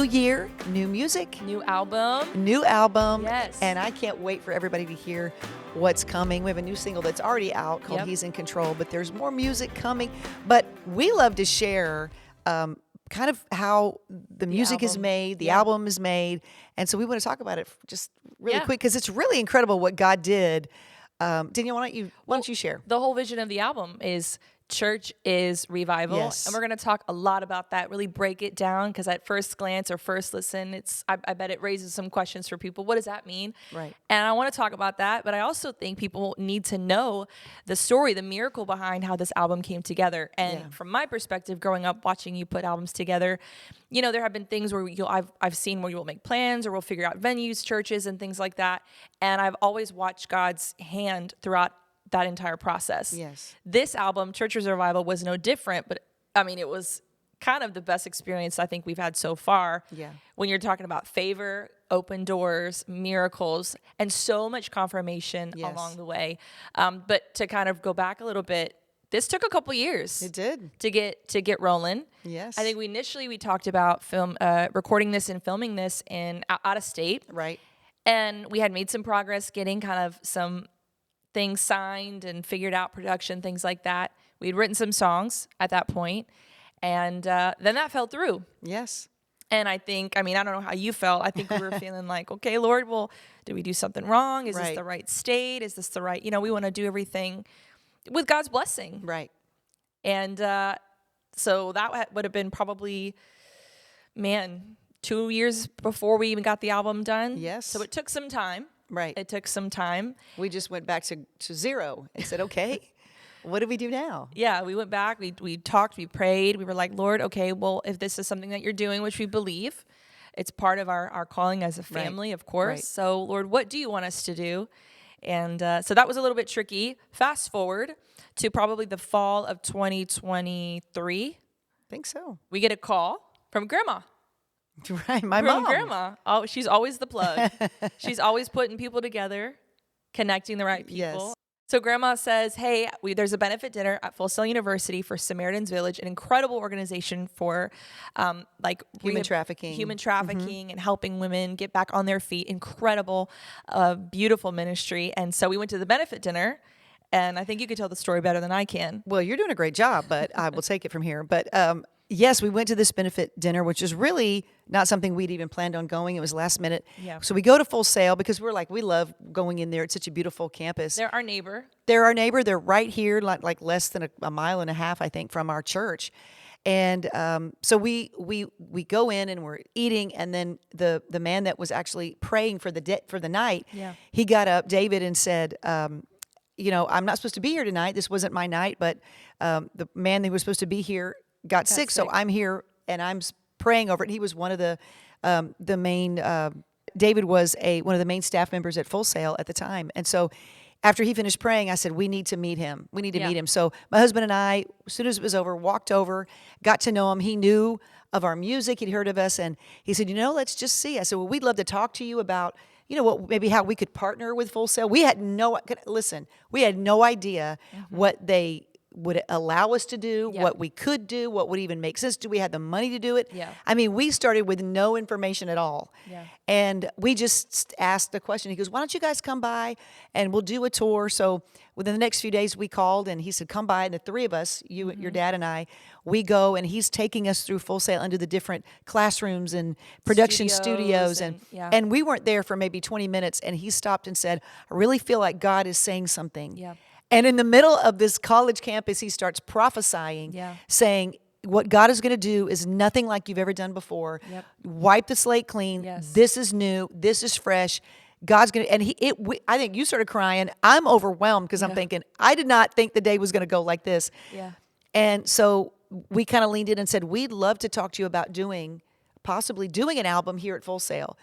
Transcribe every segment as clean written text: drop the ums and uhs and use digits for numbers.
year, new music, New album. Yes. And I can't wait for everybody to hear what's coming. We have a new single that's already out called He's in Control, but there's more music coming. But we love to share kind of how the music is made, the album is made. And so we want to talk about it just really quick because it's really incredible what God did. Danielle, why don't you share? The whole vision of the album is church is revival. Yes. And we're going to talk a lot about that, really break it down, because at first glance or first listen, I bet it raises some questions for people. What does that mean? Right. And I want to talk about that, but I also think people need to know the story, the miracle behind how this album came together. And from my perspective, growing up watching you put albums together, you know, there have been things where I've seen where you'll make plans or we'll figure out venues, churches, and things like that. And I've always watched God's hand throughout that entire process. Yes. This album, Church is Revival, was no different, but I mean, it was kind of the best experience I think we've had so far. Yeah. When you're talking about favor, open doors, miracles, and so much confirmation along the way. But to kind of go back a little bit, this took a couple years. It did. To get rolling. Yes. I think we talked about recording this and filming this out of state. Right. And we had made some progress getting kind of some things signed and figured out production, things like that. We'd written some songs at that point, and then that fell through. Yes. And I don't know how you felt. I think we were feeling like, okay, Lord, well, did we do something wrong? Is this the right state? Is this the right, we want to do everything with God's blessing. Right. And so that would have been probably, 2 years before we even got the album done. Yes. So it took some time. Right. It took some time. We just went back to zero and said, okay, what do we do now? Yeah, we went back, we talked, we prayed. We were like, Lord, okay, well, if this is something that you're doing, which we believe, it's part of our calling as a family, of course. Right. So, Lord, what do you want us to do? And so that was a little bit tricky. Fast forward to probably the fall of 2023. I think so. We get a call from Grandma. Right, my mom. Grandma. Oh, she's always the plug. She's always putting people together, connecting the right people. Yes. So Grandma says, hey, there's a benefit dinner at Full Sail University for Samaritan's Village, an incredible organization for human trafficking. And helping women get back on their feet. Incredible, beautiful ministry. And so we went to the benefit dinner. And I think you could tell the story better than I can. Well, you're doing a great job, but I will take it from here. But yes, we went to this benefit dinner, which is really not something we'd even planned on going. It was last minute. Yeah. So we go to Full Sail because we love going in there. It's such a beautiful campus. They're our neighbor. They're right here, like less than a mile and a half, I think, from our church. And so we go in and we're eating, and then the man that was actually praying for the night, he got up, David, and said, I'm not supposed to be here tonight. This wasn't my night, but the man who was supposed to be here got sick, so I'm here and I'm praying over it. And he was one of the main. David was one of the main staff members at Full Sail at the time, and so after he finished praying, I said, "We need to meet him. We need to meet him." So my husband and I, as soon as it was over, walked over, got to know him. He knew of our music; he'd heard of us, and he said, "Let's just see." I said, "Well, we'd love to talk to you about." Maybe how we could partner with Full Sail. We had no idea what they would allow us to do, what we could do, what would even make sense. Do we have the money to do it? Yeah. I mean, we started with no information at all. Yeah. And we just asked the question. He goes, why don't you guys come by and we'll do a tour? So within the next few days we called and he said, come by. And the three of us, your dad and I, we go and he's taking us through Full Sail under the different classrooms and production studios. And we weren't there for maybe 20 minutes. And he stopped and said, I really feel like God is saying something. Yeah. And in the middle of this college campus, he starts prophesying, saying, what God is going to do is nothing like you've ever done before. Yep. Wipe the slate clean. Yes. This is new. This is fresh. God's going to, and I think you started crying. I'm overwhelmed because I'm thinking, I did not think the day was going to go like this. Yeah. And so we kind of leaned in and said, we'd love to talk to you about possibly doing an album here at Full Sail.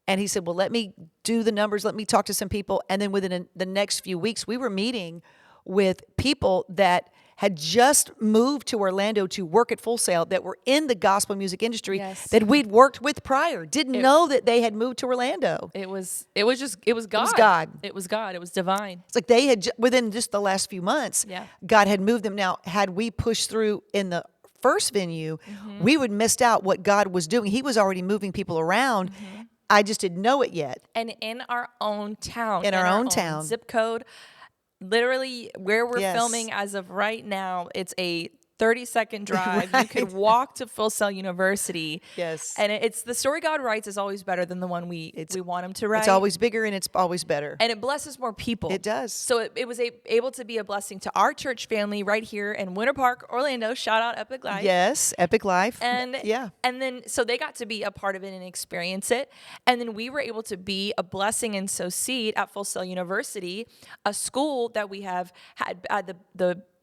And he said, well, let me do the numbers. Let me talk to some people. And then within the next few weeks, we were meeting with people that had just moved to Orlando to work at Full Sail that were in the gospel music industry that we'd worked with prior. Didn't know that they had moved to Orlando. It was God. It was God. It was God. It was divine. It's like they had, within just the last few months, God had moved them. Now, had we pushed through in the first venue, we would missed out what God was doing. He was already moving people around. I just didn't know it yet. And in our own town, In our own town. zip code, literally where we're Yes. filming as of right now, it's a 30-second drive. You could walk to Full Sail University. Yes. And it's the story God writes is always better than the one we want him to write. It's always bigger and it's always better. And it blesses more people. It does. So it was able to be a blessing to our church family right here in Winter Park, Orlando. Shout out Epic Life. Yes, Epic Life. And yeah. And then so they got to be a part of it and experience it. And then we were able to be a blessing and sow seed at Full Sail University, a school that we have had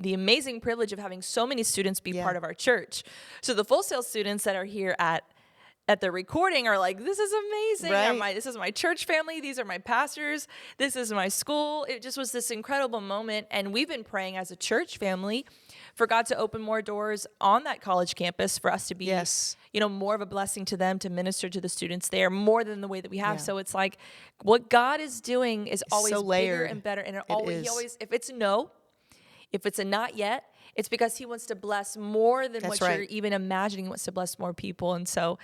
the amazing privilege of having so many students be part of our church. So the Full Sail students that are here at the recording are like, this is amazing. Right. This is my church family. These are my pastors. This is my school. It just was this incredible moment. And we've been praying as a church family for God to open more doors on that college campus for us to be, more of a blessing to them, to minister to the students there more than the way that we have. So it's like what God is doing is always so bigger layered. and better. And He always, if it's no, if it's a not yet, it's because he wants to bless more than what you're even imagining. He wants to bless more people. And so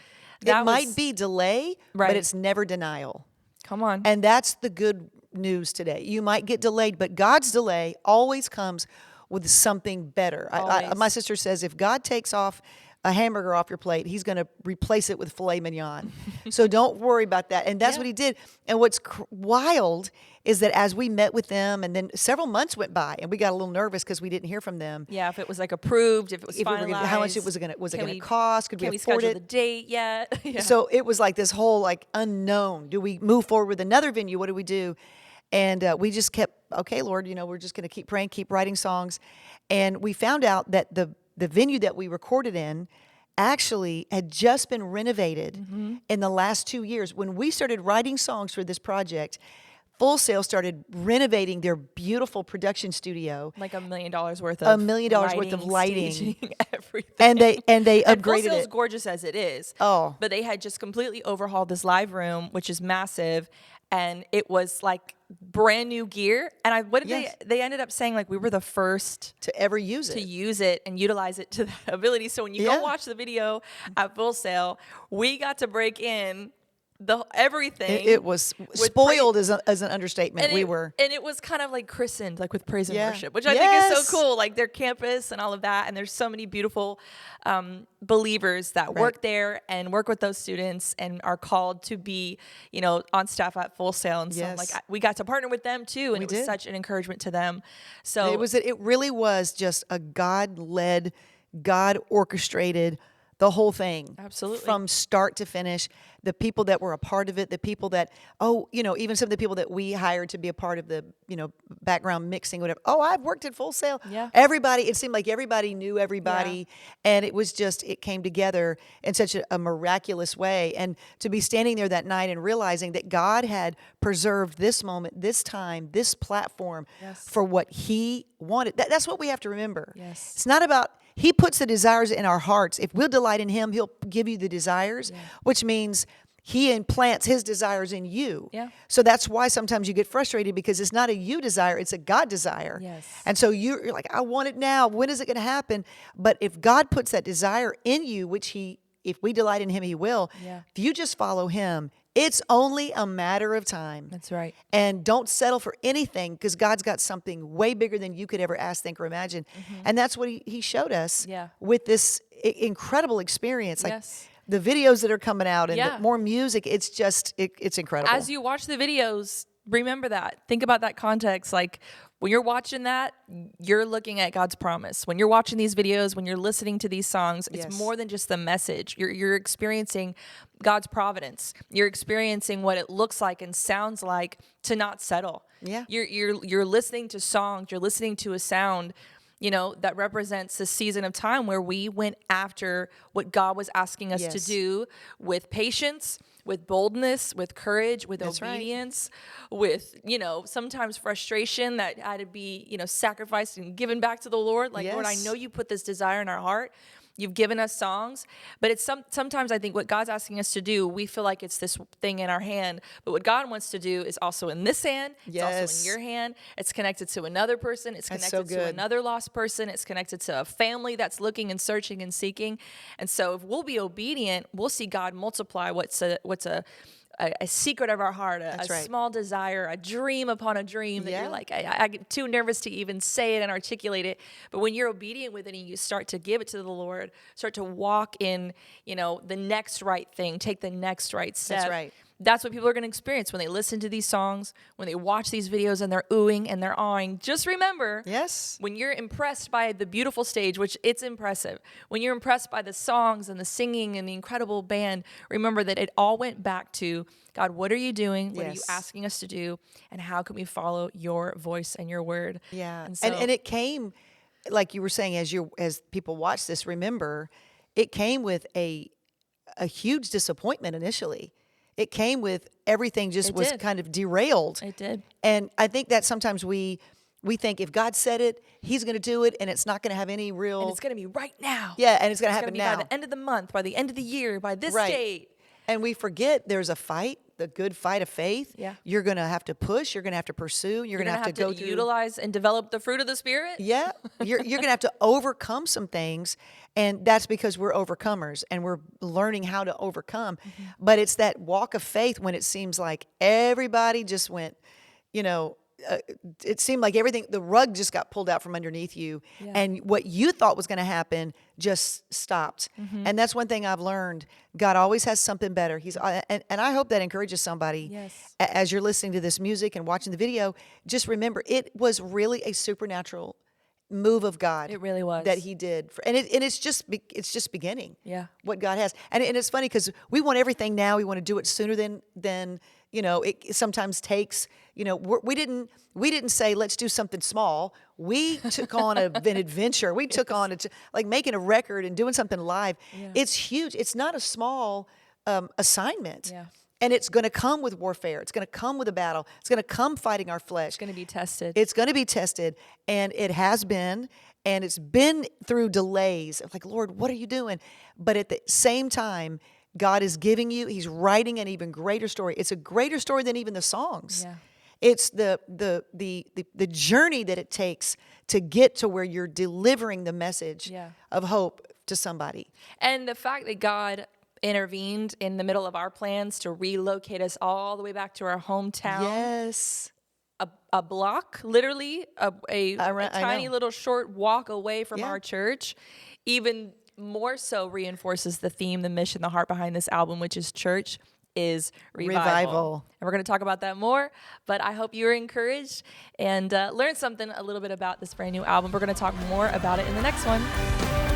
it might be delay, but it's never denial. Come on. And that's the good news today. You might get delayed, but God's delay always comes with something better. My sister says if God takes off a hamburger off your plate, he's going to replace it with filet mignon. So don't worry about that. And that's what he did. And what's wild is that as we met with them, and then several months went by, and we got a little nervous because we didn't hear from them. Yeah, if it was like approved, if it was finalized. How much was it going to cost? Could we afford schedule it? the date yet? So it was like this whole unknown. Do we move forward with another venue? What do we do? And we just kept, okay, Lord, we're just going to keep praying, keep writing songs. And we found out that the venue that we recorded in actually had just been renovated in the last 2 years. When we started writing songs for this project, Full Sail started renovating their beautiful production studio. Like $1 million worth of $1 million worth of lighting, staging, everything. And they and upgraded Full Sail's it. gorgeous as it is. Oh, but they had just completely overhauled this live room, which is massive, and it was like brand new gear. And they ended up saying like we were the first to ever use it and utilize it to that ability. So when you go watch the video at Full Sail, we got to break in everything. It was spoiled as an understatement. And it was kind of like christened, like with praise and worship, which I think is so cool. Like their campus and all of that, and there's so many beautiful believers that work there and work with those students and are called to be, on staff at Full Sail. And so we got to partner with them too, and it was such an encouragement to them. So it really was just a God-led, God-orchestrated. The whole thing. Absolutely. From start to finish. The people that were a part of it, the people that, even some of the people that we hired to be a part of the, background mixing, whatever. Oh, I've worked at Full Sail. Yeah. It seemed like everybody knew everybody. Yeah. And it was just, it came together in such a miraculous way. And to be standing there that night and realizing that God had preserved this moment, this time, this platform for what he wanted. That's what we have to remember. Yes. It's not about, he puts the desires in our hearts. If we'll delight in him, he'll give you the desires, which means he implants his desires in you. Yeah. So that's why sometimes you get frustrated because it's not a you desire, it's a God desire. Yes. And so you're like, I want it now. When is it going to happen? But if God puts that desire in you, which if we delight in him, he will. Yeah. If you just follow him, it's only a matter of time. That's right. And don't settle for anything because God's got something way bigger than you could ever ask, think, or imagine. And that's what he showed us with this incredible experience. Like the videos that are coming out and the more music, it's just, it's incredible. As you watch the videos, remember that. Think about that context. Like when you're watching that, you're looking at God's promise. When you're watching these videos, when you're listening to these songs, it's more than just the message. You're experiencing God's providence. You're experiencing what it looks like and sounds like to not settle. Yeah. You're listening to songs. You're listening to a sound, that represents a season of time where we went after what God was asking us to do with patience, with boldness, with courage, with obedience, with, sometimes frustration that had to be, sacrificed and given back to the Lord. Like, Lord, I know you put this desire in our heart. You've given us songs, but it's sometimes I think what God's asking us to do, we feel like it's this thing in our hand, but what God wants to do is also in this hand. It's also in your hand. It's connected to another person. It's connected to another lost person. It's connected to a family that's looking and searching and seeking. And so if we'll be obedient, we'll see God multiply what's a secret of our heart, a small desire, a dream upon a dream that you're like, I get too nervous to even say it and articulate it. But when you're obedient with it and you start to give it to the Lord, start to walk in, the next right thing, take the next right step. That's right. That's what people are going to experience when they listen to these songs, when they watch these videos and they're oohing and they're awing. Just remember, when you're impressed by the beautiful stage, which it's impressive, when you're impressed by the songs and the singing and the incredible band, remember that it all went back to, God, what are you doing? What are you asking us to do? And how can we follow your voice and your word? Yeah. And it came, like you were saying, as people watch this, remember, it came with a huge disappointment initially. It came with everything was kind of derailed. It did. And I think that sometimes we think if God said it, he's going to do it, and it's not going to have any real... And it's going to be right now. Yeah, and it's going to happen now. By the end of the month, by the end of the year, by this date. And we forget there's a fight, the good fight of faith. Yeah. You're going to have to push. You're going to have to pursue. You're going to have to go through... utilize and develop the fruit of the Spirit. Yeah. You're going to have to overcome some things. And that's because we're overcomers and we're learning how to overcome. Mm-hmm. But it's that walk of faith when it seems like everybody just went, it seemed like everything, the rug just got pulled out from underneath you. Yeah. And what you thought was going to happen just stopped. Mm-hmm. And that's one thing I've learned. God always has something better. And I hope that encourages somebody as you're listening to this music and watching the video. Just remember, it was really a supernatural move of God. It really was. That he did. And it's just beginning. Yeah. What God has. And it's funny because we want everything now. We want to do it sooner than it sometimes takes, we didn't say, let's do something small. We took on an adventure. We took on like making a record and doing something live. Yeah. It's huge. It's not a small assignment. Yeah. And it's going to come with warfare. It's going to come with a battle. It's going to come fighting our flesh. It's going to be tested. It's going to be tested. And it has been. And it's been through delays. Like, Lord, what are you doing? But at the same time, God is giving you, he's writing an even greater story. It's a greater story than even the songs. Yeah. It's the journey that it takes to get to where you're delivering the message of hope to somebody. And the fact that God intervened in the middle of our plans to relocate us all the way back to our hometown. Yes. A block, literally, a tiny little short walk away from our church, even more so reinforces the theme, the mission, the heart behind this album, which is church is revival. And we're going to talk about that more, but I hope you're encouraged and learn something a little bit about this brand new album. We're going to talk more about it in the next one.